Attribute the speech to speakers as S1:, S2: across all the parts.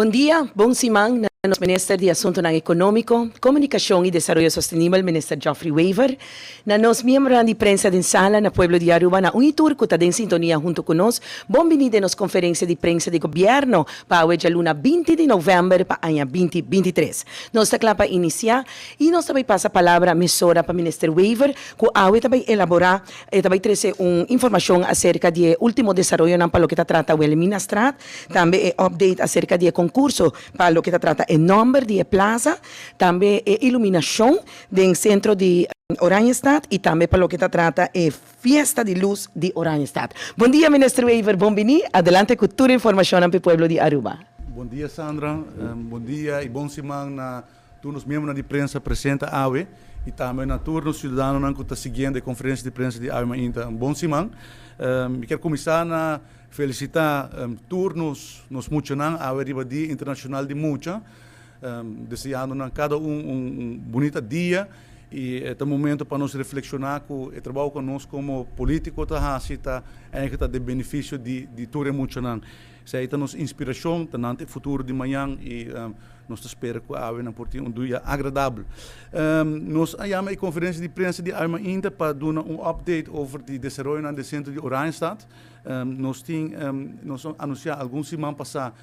S1: Bom dia, bom simang na nosso Ministro de Assunto Econômico, Comunicação e Desenvolvimento Sustentável, Ministro Geoffrey Weaver, na nossa membro de prensa de sala na Pueblo de Aruba, na Unitur, que está em sintonia junto conosco. Bem-vindo à nossa conferência de prensa de governo para a luna 20 de novembro para o ano 2023. Nós estamos para iniciar e nós também passa a palavra à emissora para o Ministro Weaver, que também elaborar e também trazer uma informação acerca do último desenvolvimento para o que trata o Eliminastrat, também update acerca do concurso para o que trata o número de plaza, também a iluminação do centro de Oranjestad e também para o que trata a festa de luz de Oranjestad. Bom dia, Ministro Weaver, bem-vindo. Adelante com toda a informação para o povo de Aruba.
S2: Bom dia, Sandra. Bom dia e bom semana na turnos membros de prensa presente AWE e também na turnos cidadãos que estão seguindo a conferência de prensa de AWE ainda. Bom semana. Eu quero começar a felicitar turnos nos muitos AWE riba Dia Internacional de Mucha, desejando a cada bonito dia e é um momento para nós reflexionar que o trabalho conosco como político está de benefício de todo o mundo. Isso é nos inspiração para o futuro de amanhã e nós esperamos que a AWE não porte dia agradável. Nós chamamos a conferência de prensa de AWE ainda para dar update over o desenvolvimento do centro de Oranjestad. Nós anunciamos alguns semanas passadas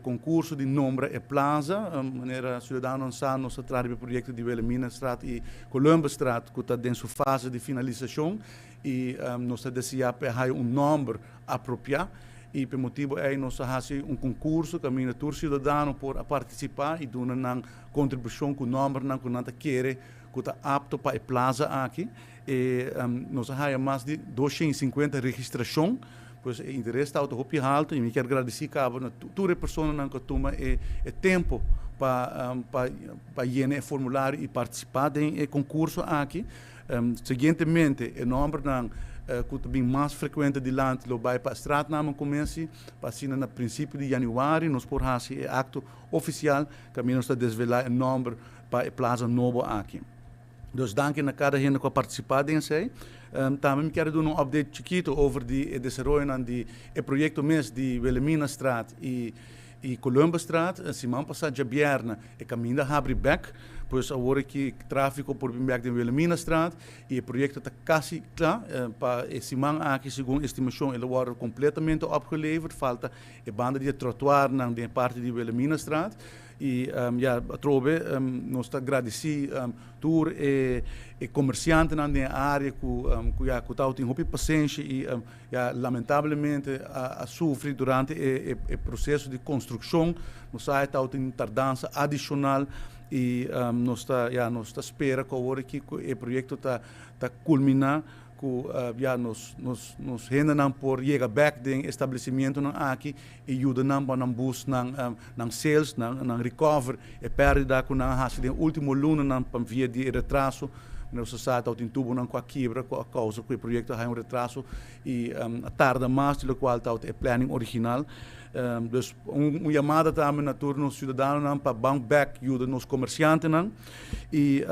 S2: concurso de nome e plaza, maneira cidadão sabe nosso trabalho projeto de Wilhelminastraat e Columbusstraat que está em sua fase de finalização e nós desejamos ter nome apropriado e por motivo é nós fazemos concurso que a todos cidadãos por participar e dar uma contribuição com o nome que nós queremos que está apto para a plaza aqui e nós temos mais de 250 registrações. Pois o interesse está muito alto e me quero agradecer a todas as pessoas que tomam o tempo para llenar o formulário e participar do concurso aqui. Seguintemente, o número que é mais frequente de lá vai para a estrada, nós começamos para no princípio de janeiro, nós por fazer o acto oficial que nós está desvelar o número para a plaza nova aqui. Dus dank a cada gente que participou nisso. Também quero dar update chiquito over o desenvolvimento do projeto de Wilhelminastraat e Columbusstraat. Semana passada, Bierna, o caminho da Habribek, pois agora que tráfego por Bimberg de Wilhelminastraat e o projeto está quase claro. Para a semana aqui, segundo a estimação, ele vai ser completamente opgeleverd. Falta a banda de trotuar na parte de Wilhelminastraat. E nós agradecemos todos os comerciantes na área que estão tendo paciência e lamentavelmente sofrem durante o processo de construção. Nós estamos tendo tardança adicional e nós esperamos que o projeto está culminar. Nos rendem por chegar back do estabelecimento aqui e ajudam para buscar sales, recover e perda que nós no último luna para via de retraso. Nós estamos em tubo com a quebra, com a causa que o projeto tem retraso e tarda mais do que o planning original. Dus chamada também na turno cidadão para bank back ajuda nos comerciantes e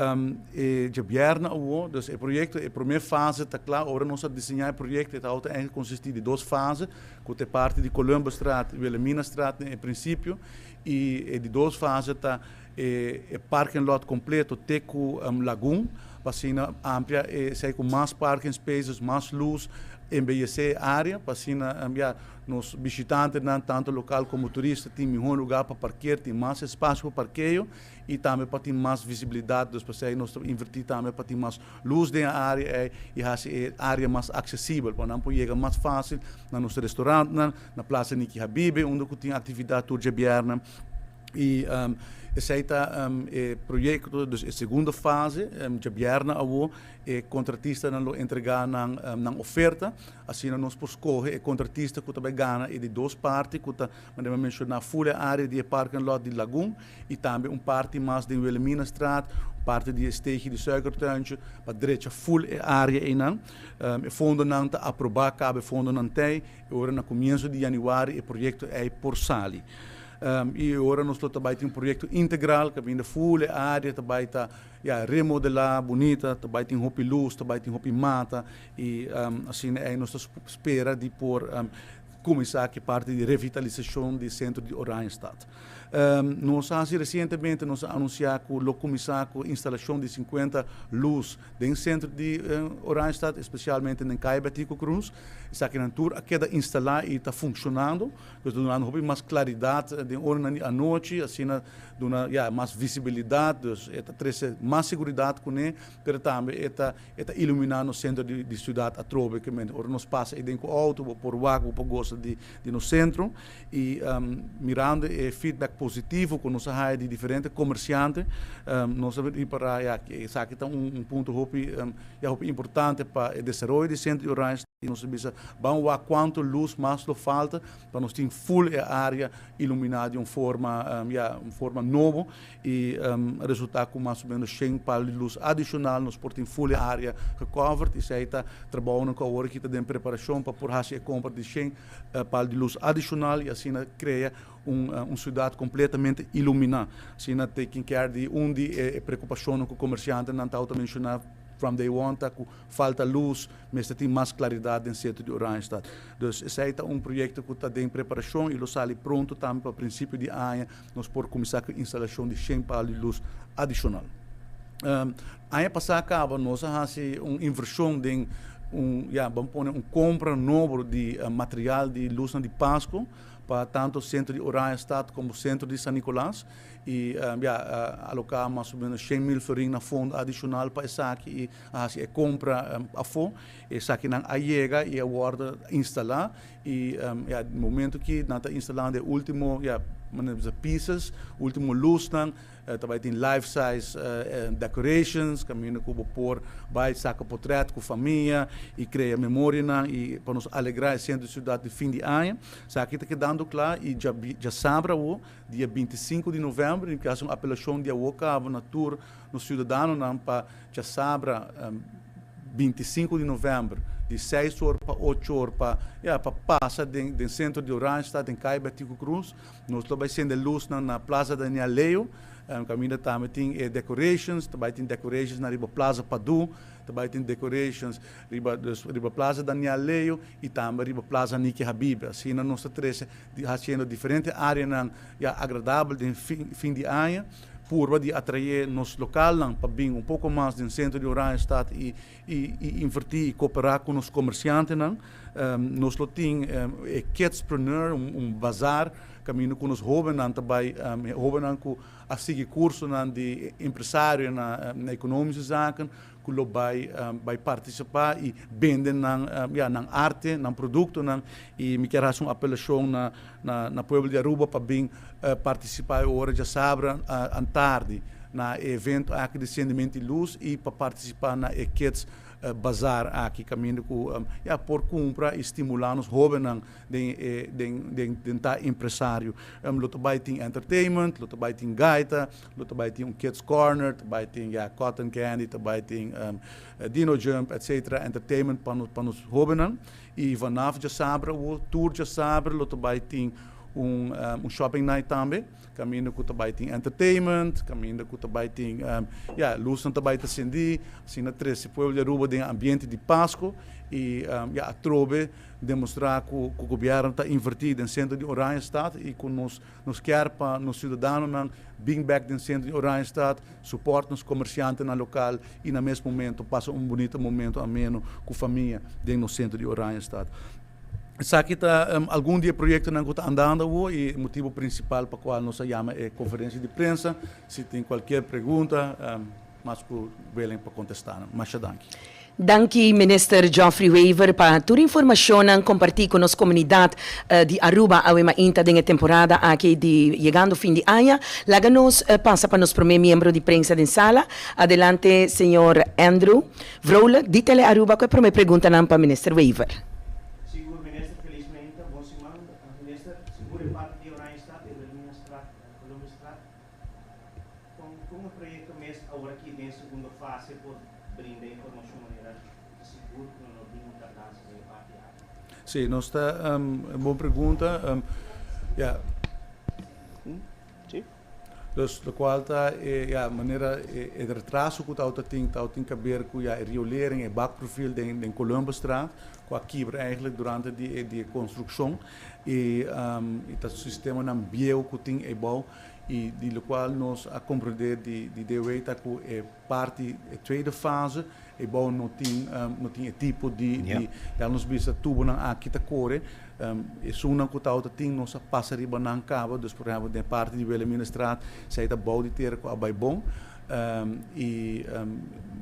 S2: de Bierna dus o projeto a primeira fase está claro agora nós desenhar o projeto está consiste de duas fases que é parte de Columbusstraat e Wilhelminastraat em princípio e de duas fases está o parking lot completo Teco Lagoon vacina ampla sai com mais parking spaces mais luz embellecer a área para nos visitantes, tanto local como turistas, tem um lugar para parquear, tem mais espaço para parqueio e também para ter mais visibilidade, para nós invertir também para ter mais luz na área e a área mais acessível, para não chegar mais fácil no nosso restaurante, na Praça Niki Habib, onde tem atividade toda Bierna. E esse é o projeto, a segunda fase, de Bierna, o contratista não entregar na oferta, assim nós escolher o contratista que também ganha de duas partes, que podemos mencionar full área de parking lot de Lagoon e também parte mais de Wilhelminastraat, parte de steegje de suikertuintje, para direita full área e não, o fundo não está aprovado, cabe fundo não tem, agora no começo de janeiro o projeto é por sali. E agora nós também temos projeto integral que vem da full área, também está remodelar bonita, também tem luz, também tem mata e assim nós espera de pôr começar que parte de revitalização do centro de Oranjestad. Nós recentemente nós anunciamos que o começar com a instalação de 50 luzes no centro de Oranjestad, especialmente em Caia Betico Cruz. Está aqui na tour, queda instalar e está funcionando. Então, nós temos mais claridade de hora à noite, assim, mais visibilidade, mais segurança com ele, mas também está iluminando o centro de cidade a trove, que nós passa dentro do auto, por vago, por gosto de no centro, e mirando feedback positivo com nossa área de diferentes comerciantes, nós reparar que isso aqui é ponto importante para o desenvolvimento do centro de Oranjestad. Nós vamos ver quanto luz mais nos falta para nós ter full área iluminada de uma forma nova e resultar com mais ou menos 100 palos de luz adicional, nós podemos ter full área recovered. Isso aí está trabalhando com a hora que está em preparação para por fazer a compra de 100 palos de luz adicional e assim cria uma cidade completamente iluminada. Assim, tem que ter de preocupação com o comerciante, não está a mencionar from day one, com falta luz, mas tem mais claridade no centro de Oranjestad. Então, esse é projeto que está em preparação e está pronto também para o princípio de ano, nós podemos começar com a instalação de 100 palos de luz adicional. Ano passado, nós fizemos uma inversão de vamos pôr compra novo de material de luz de Páscoa para tanto o centro de Oranjestad como o centro de São Nicolás e alocar mais ou menos 100 mil florins na fundo adicional para essa aqui e compra a fundo essa aqui não chega e a guarda instalar e no momento que está instalando o último pieces, último luz também tem life size decorations, caminho que vou pôr, vai sacar portrait com a família e criar memória e para nos alegrar o centro de cidade de fim de ano. Isso aqui está quedando claro e já sabe o dia 25 de novembro, em que há uma apelação de Awoka na tour no cidadano para já sabe 25 de novembro de 6 horas para 8 horas para passar do centro de Oranjestad em Caia Betico Cruz. Nós também sendo luz na Plaza Daniel Leo. Caminho também tem decorations, também tem decorations na Plaza Padu, também tem decorations na Plaza Daniel Leo e também na Plaza Niki Habib. Assim, nós estamos fazendo diferentes áreas agradáveis de fim de ano, por de atrair nos local para vir pouco mais no centro de Oranjestad e invertir e cooperar com os comerciantes. Nós temos Kidspreneur, bazar, caminho com os jovens também, jovens que a seguir curso de empresário na economische zaken, que vai participar e vender na arte, na produto, e me quero fazer uma apelação na povo de Aruba para vir participar hora já sabe à tarde na evento aqui de acendimento de luz e para participar na Kids bazar aqui caminho por compra e estimular os jovens de empresário. Também tem entertainment, também tem gaita, também tem kids corner, também tem cotton candy, também tem dino jump, etc. Entertainment para os jovens e vanaf já sabe o tour já sabe, também tem shopping night também, caminho que também tem entertainment, caminho que também tem luz também está acendida, assim na três povo de Aruba tem ambiente de Páscoa e a trove demonstrar que o governo está invertido no centro de Oranjestad e que nos quer para os cidadãos bring back no centro de Oranjestad, suporta os comerciantes no local e no mesmo momento passa bonito momento ameno com a família dentro do centro de Oranjestad. Aqui está algum dia projeto não está andando e o motivo principal para o qual nós chamamos é conferência de prensa. Se tem qualquer pergunta, mas que velem para contestar. Mas danke.
S1: Danke, Minister Geoffrey Weaver, para toda a informação que compartilhou com a comunidade de Aruba, a ainda da temporada aqui de chegando fim de ano. Lá nos passa para nosso primeiro membro de prensa de sala. Adelante, senhor Andrew Vrolijk. Dítele Aruba, qual é a primeira pergunta para o Minister Weaver?
S2: Sim, nós boa pergunta. Dus de qualta ja maneira het retraso que auto tem que ver com a riolering e bakprofiel den Columbusstraat com a quebra eigenlijk durante die construção e o sistema não bio que tem é bom e de qual nós a compreender de weta que é parte a tweede fase e bom não tem tipo de nos bisa tubo na aqui ta core e suna que auto tem nós passa riba na cabo dus por exemplo de parte de Wilhelminastraat sai da bouw de ter com a bai bom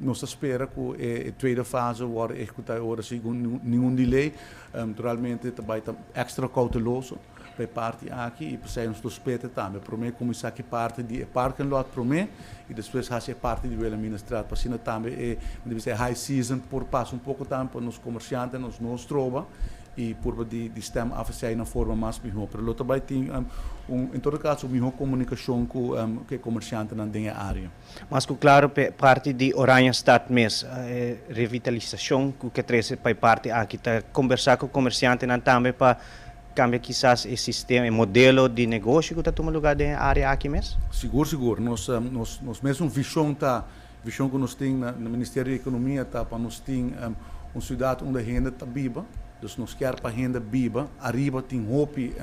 S2: nós espera que a tweede fase wordt executada ora sem nenhum delay naturalmente também extra cauteloso per parte aqui e per nos suspeita também para mim começar que parte de parking lot para mim e depois fazer parte de Wilhelminastraat para cima também deve ser high season por passa pouco tempo nos comerciantes nos trova e por de stem afzij na forma mais melhor para lo também tem em todo caso melhor comunicação com que comerciante na denha área
S3: mas claro parte de Oranjestad mes revitalização que traz para parte aqui tá conversar com o comerciante na também para cambia quizás o sistema, o modelo de negócio que está tomando lugar na área aqui mesmo?
S2: Seguro. Nós mesmo visão que nós temos no Ministério da Economia tá para nós ter uma cidade onde a renda está viva, dus nós quer para a renda viva, arriba tem hopi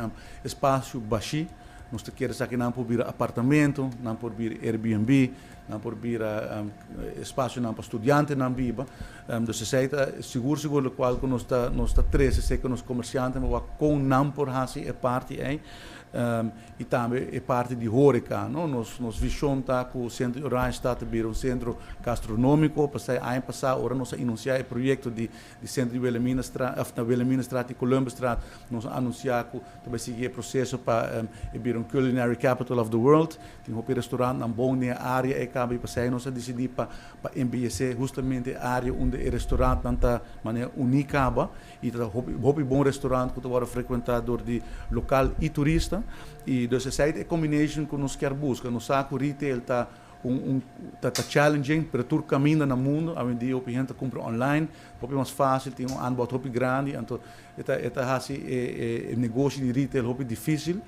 S2: espaço baixo, nós queremos aqui não por vir apartamento, não por vir Airbnb, não por vir espaço não para estudante não viva, dus seguro o qual que nós está três, sei que nós comerciantes, mas com não por assim é parte aí e também é parte de horeca, não? Nós visão tá com o centro Oranjestad vir um centro gastronômico, passar ano passado, agora nós anunciar o projeto de centro de Wilhelminastraat e Columbusstraat, nós anunciar que também seguir o processo para vir um culinary capital of the world, tem um restaurante na boa área e cabe passar nós decidir para embellecer justamente a área onde o restaurante não está maneira única e tá um bom restaurante que está frequentado por de local e turista e dessa é a combination que nós quer buscar no saco retail está tá challenging para todo caminho no mundo a dia o gente compra online é mais fácil tem aanbod muito grande então é negócio de retail é difícil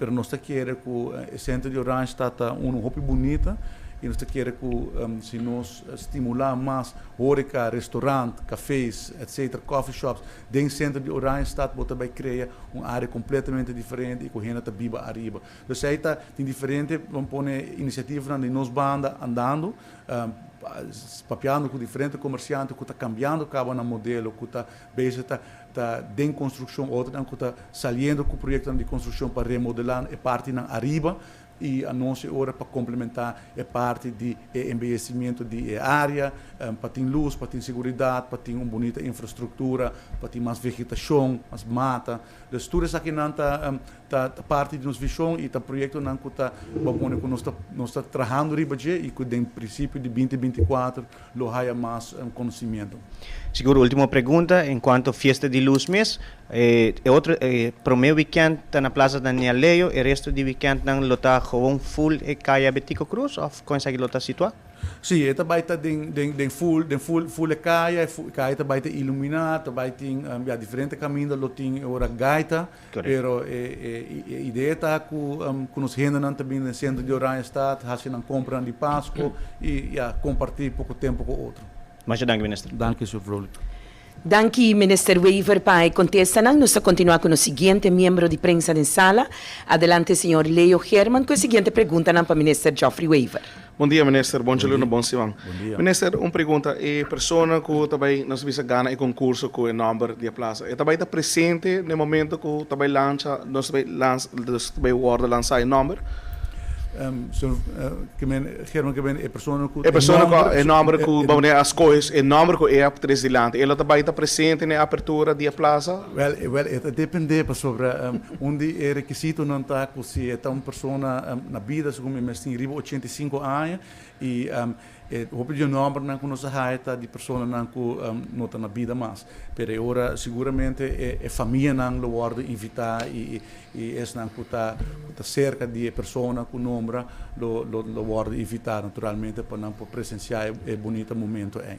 S2: pero nós queremos que o centro de Oranjestad está muito bonita e nós queremos que se nós estimular mais horeca, restaurante, cafés, etc., coffee shops, dentro do centro de Oranjestad, você vai criar uma área completamente diferente e com a gente está viva arriba. Então, aí tem diferente, vamos pôr iniciativas de nós banda andando, papiando com diferentes comerciantes que está cambiando cabo no modelo, que está dentro construção, outro que está saindo com o projeto de construção para remodelar e parte na arriba, e a nossa hora para complementar é parte de embellecimento de área, para ter luz, para ter segurança, para ter uma bonita infraestrutura, para ter mais vegetação, mais mata. Então, tudo isso aqui está parte de nossa visão e está projeto que está nós está trabalhando e que no princípio de 2024 lo haya mais conhecimento.
S3: Seguro, última pergunta, enquanto festa de luz mês, para o meu weekend está na Plaza Daniel Leo, e o resto do weekend não está gewoon full e caia Betico Cruz, ou consegue lo tá situar?
S2: Sim, esta vai estar full caia também está iluminada, também tem diferentes caminhos, lo tem ora gaita, pero a ideia está que nos rendem também no centro de Oranjestad, fazem compra de Páscoa e compartilhar pouco tempo com o outro.
S3: Mas dank, ministro.
S2: Danke, Sr. Vrolijk.
S1: Danke, Minister Weaver, para contestar. Nos continua con el siguiente miembro de prensa de sala. Adelante, señor Leo German, con la siguiente pregunta para Minister Geoffrey Weaver.
S4: Bom dia, minister. Bom dia, bom semana.
S2: Bom dia.
S4: Minister, uma pergunta. A pessoa que também nós visa ganhar o concurso com o número de plaza, também está presente no momento que também lança, nós também o lançar o número?
S2: German, que ben a pessoa que
S4: o número que as coisas, o número que é presidente, ela também está presente na abertura da plaza?
S2: Well, depende sobre onde é requisito não está se é uma pessoa na vida, como eu tenho 85 anos e o número não nos ajuda de pessoa não está na vida mais. Pero agora seguramente a família não lo invitar e não está cerca de pessoa que o número lo invitar naturalmente para não presenciar o bonito momento aí.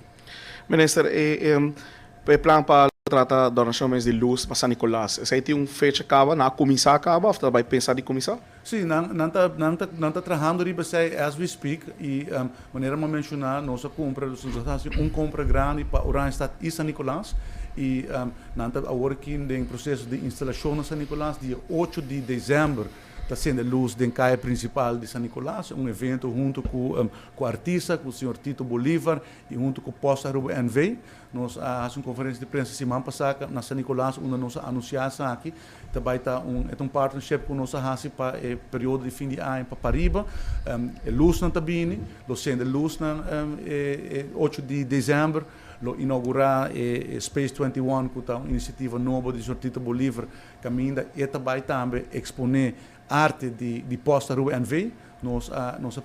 S4: Minister, o plano para trata donação mês de luz para San Nicolás. Essa aí tem fecha acaba, na começar acaba, ou vai pensar de começar?
S2: Sim, não está trabalhando riba sei as we speak e maneira de mencionar nossa compra, compra grande para Oranjestad e San Nicolás e não está agora aqui em processo de instalação na San Nicolás dia 8 de dezembro. Está sendo a luz da caia principal de San Nicolás, evento junto com o artista, com o senhor Tito Bolívar e junto com o Posta Aruba NV. Nós fazemos uma conferência de prensa semana passada na San Nicolás, onde nós anunciamos aqui. Também está partnership com nós para o período de fim de ano para Pariba. A luz não está bem, nós sendo a luz na 8 de dezembro. Lo inaugurar Space 21, que é uma iniciativa nova do senhor Tito Bolívar, caminha e também exponer arte de Posta Rua NV. Nós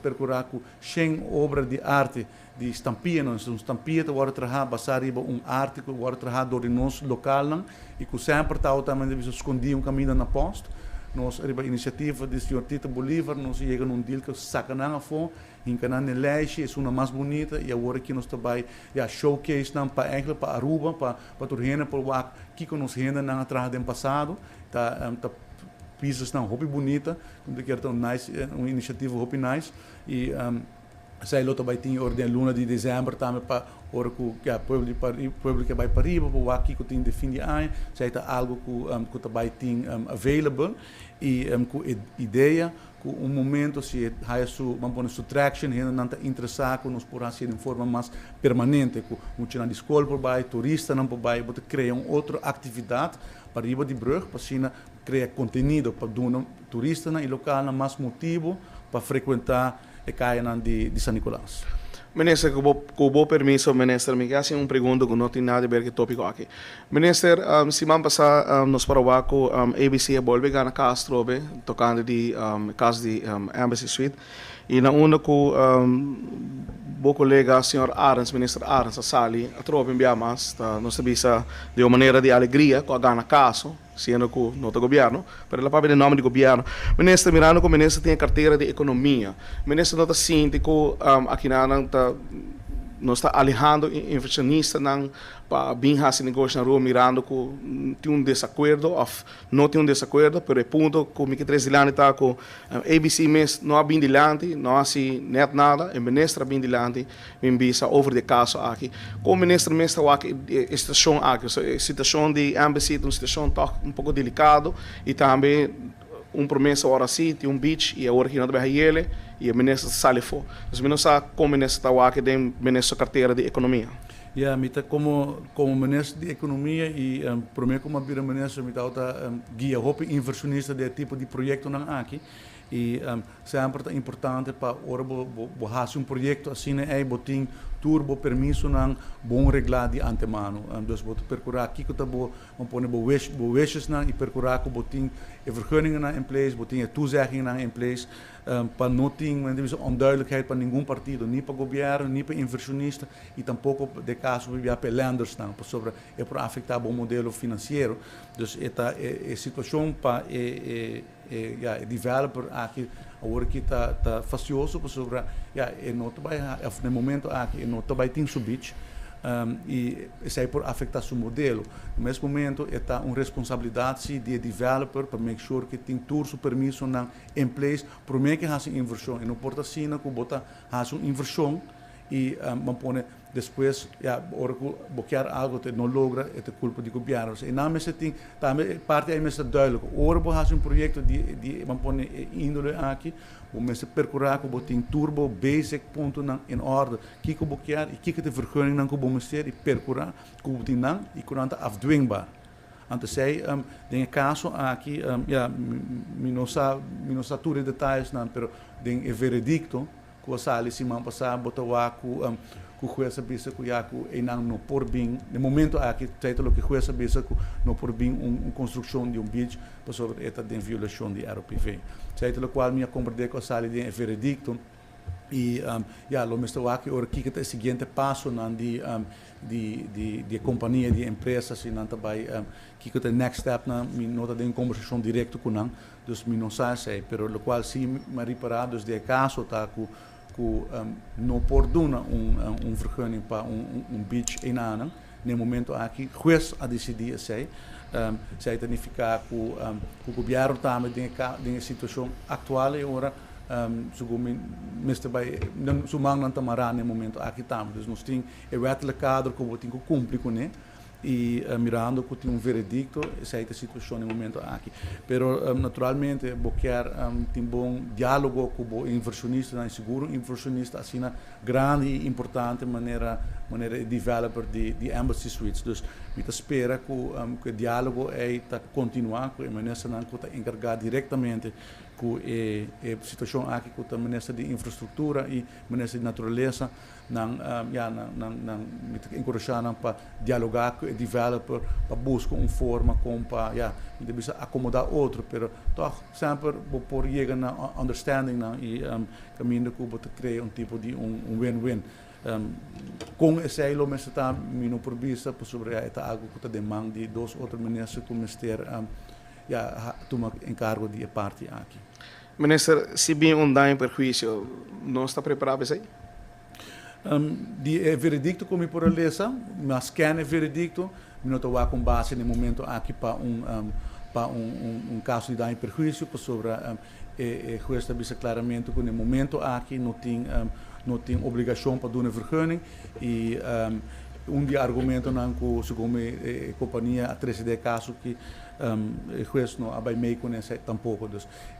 S2: percorrer com 100 obras de arte de estampia, estampia que agora trabalhar basar arte que agora trabalhar do nosso local e que sempre está também escondido caminho na posta. Nós a iniciativa do senhor Tito Bolívar, nós chegamos num deal que sacanagem foi, em que na Leixe é uma mais bonita e agora aqui nós também showcase para Aruba, para Turgena, para o que nós renda na atrás do passado, tá pistas não hobby bonita, que é nice, uma iniciativa hobby nice e sei lá também tem ordem luna de dezembro também para hora que o povo que vai para Riba, para o aqui que tem de fim de ano, sei tá algo que também tem available e com ideia com momento se há sua traction ainda não está interessado com nos por assim de forma mais permanente com muito na escola por vai turista não por vai botar criar outra atividade para Riba de Brug para assim criar conteúdo para do turista na local mais motivo para frequentar a caia de San Nicolás.
S4: Minister, com o bom permisso, minister, me quer uma pergunta que não tem nada a ver com o tópico aqui. Minister, semana passada, nós para com ABC volve a Castro, tocando de caso de Embassy Suite, e na uma com o colega, senhor Arens, minister Arens, a Sali, a tropa enviar mais, nós sabemos de uma maneira de alegria, com a gana caso, sendo que não é governo, para ela para o nome do governo. Ministro, mirando que o ministro tem a carteira de economia. O ministro não está síndico, aqui não está alejando inversionista para vir a esse negócio na rua, mirando que tem desacordo, ou não tem desacordo, pero o ponto que o três anos está com ABC mês não há bem dilante, não há assim net nada, o ministro bem dilante, vem bisa over de caso aqui. Como o ministro mês está aqui, estação aqui, a situação de Embassy é uma situação pouco delicado e também promessa hora sim, tem beach e a hora que não vai ele e o ministro sai fora. Os ministros como o ministro está aqui, tem ministro carteira de economia.
S2: Mita como ministro de economia e para mim como ministro mita guia hope inversionista de tipo de projeto na aqui e sempre é importante para ora fazer projeto assim é botin turbo permisso não bom regular de antemano dus boto percurar aqui que tá bo pone bo wishes na e percurar com botin vergunningen na in place botin toezeggingen na in place para não ter onduidelijkheid para nenhum partido nem para governo nem para inversionista e tampouco de caso para lenders não sobre é para afetar o modelo financeiro dus esta situação para developer aqui agora que está facioso sobre não vai no momento aqui não vai ter subir e isso é por afetar seu modelo. No mesmo momento, é uma responsabilidade de developer para make sure que tem todo o permisso em place para que haja inversão. E não pode assim que bota haja inversão e põe depois ora que bloquear algo que não logra é culpa do governo. E na mesa tem também parte é mesa duidelijk. Ora que haja projeto de põe índole aqui o mês percorrer com botin turbo basic ponto em ordem que bloquear e que de vergunning não que bom e percorrer com botin não e curanta afdwingbaar. Antes sei tem caso aqui me não sabe tudo detalhes não, pero tem veredicto que a sala semana passada botou com o juez sabia que o não por bem no momento aqui título que o juez sabia que não por bem uma construção de beach para sobre esta de violação de RPV. Título qual minha compreender com a sala de veredicto e lo mesmo aqui ora que é o seguinte passo de companhia de empresas e não também que é o next step na nota de conversação direta com não dus me não sei pero lo qual sim me reparados de caso tá com não por duna vergunning para beach em ano no momento aqui, juiz a decidir sei. Zij significa que o governo também tem a situação atual e agora sumang não tamará no momento aqui também. Então nós temos o wettelijk kader que temos que cumprir com ele e mirando que tem veredicto essa é a situação no momento aqui. Pero naturalmente quer tem bom diálogo com o inversionista, não seguro inversionista assim na grande e importante maneira developer de embassy suites. Dus we espera que o diálogo está continuar, que o ministro não está encarregado diretamente com a situação aqui com o ministro de infraestrutura e o ministro de natureza não encorajar para dialogar com o developer para buscar uma forma como para acomodar outro, pero toch sempre por chegar na understanding e caminho que para criar tipo de win-win. Com esse elo mas está mino por vista sobre algo que demanda de dois outros ministros que o ministério toma encargo de parte aqui.
S4: Minister, se bem dano perjuízo, não está preparado para isso?
S2: De veredicto como por lesa, mas quem é veredicto, não estou com base no momento aqui para um caso de dano perjuízo sobre o juiz estabelece claramente que no momento aqui não tem obrigação para dar uma vergunning e de argumento não que segundo a companhia a 3D caso que o juiz não vai meio com esse tampouco.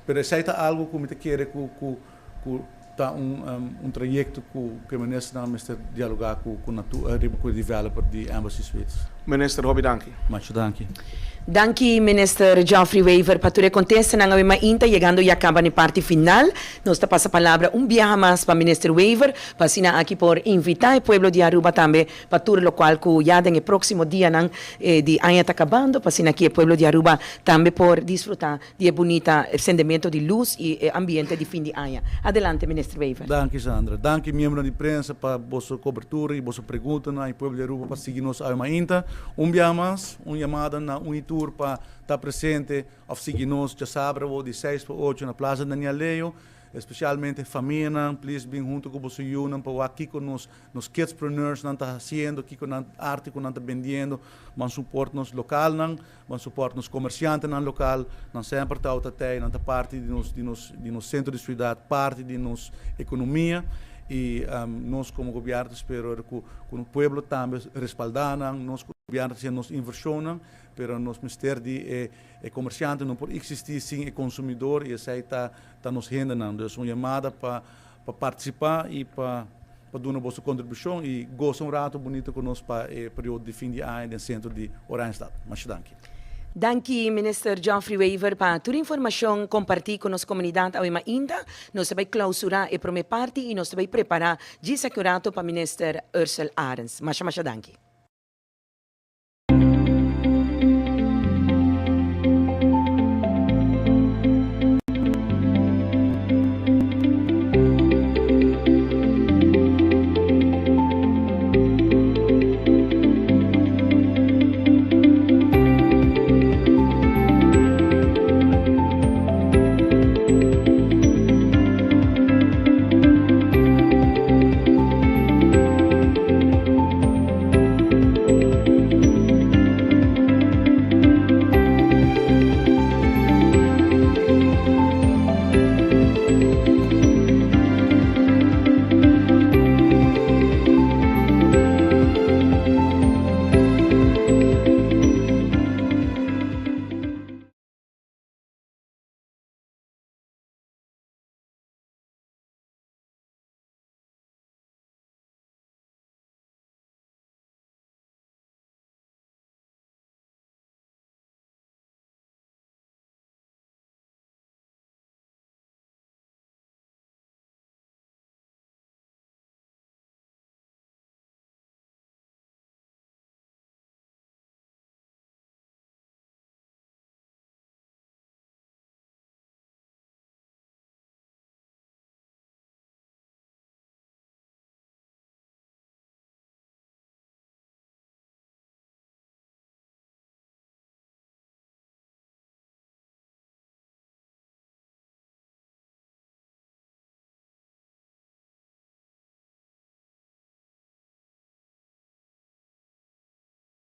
S2: Pero isso é algo que me quer que tá trajeto que o ministro não está dialogar com o developer de Embassy Suites.
S4: Minister Hobby, danke.
S2: Muito danke.
S1: Danke, Minister Geoffrey Weaver, para tu contesta na ngawin mainta, llegando ya acaba ni parte final. Nos ta pasa palabra viaje más para Minister Weaver, para sina aquí por invitar el pueblo de Aruba también, para tour lo cual que ya en el próximo día nang de año está acabando, para sina aquí el pueblo de Aruba también por disfrutar de bonita encendimiento de luz y ambiente de fin de año. Adelante, Minister Weaver.
S2: Danke, Sandra. Danke, membro de prensa, para vossa cobertura e vossa pergunta no pueblo de Aruba para seguir-nos a mainta. Viaje más, chamada na tour para estar presente ou seguir-nos, já sabe, de 6 para 8 na Plaza Daniel Leo, especialmente família, please, bem junto com você, para aqui com nos kidspreneurs, não está fazendo, aqui com a arte, que não está vendendo, vão suportar nos local, vão suportar nos comerciantes no local, não sempre está até, não está parte de nos centro de cidade, parte de nos economia. E nós como governo espero que o povo também respaldar, nós como governo nos inversionan, pero nos ministério de comerciante não pode existir sem o consumidor e isso está nos rendendo. Então, uma chamada para participar e para dar uma boa contribuição e gostar rato bonito conosco para o período de fim de ano no centro de Oranjestad. Muito obrigado.
S1: Danke, Minister Geoffrey Weaver, para toda a informação compartilhar com a comunidade ainda. Nós vamos clausurar a primeira parte e nós vamos preparar de securato para Minister Ursula Arens. Masha danke.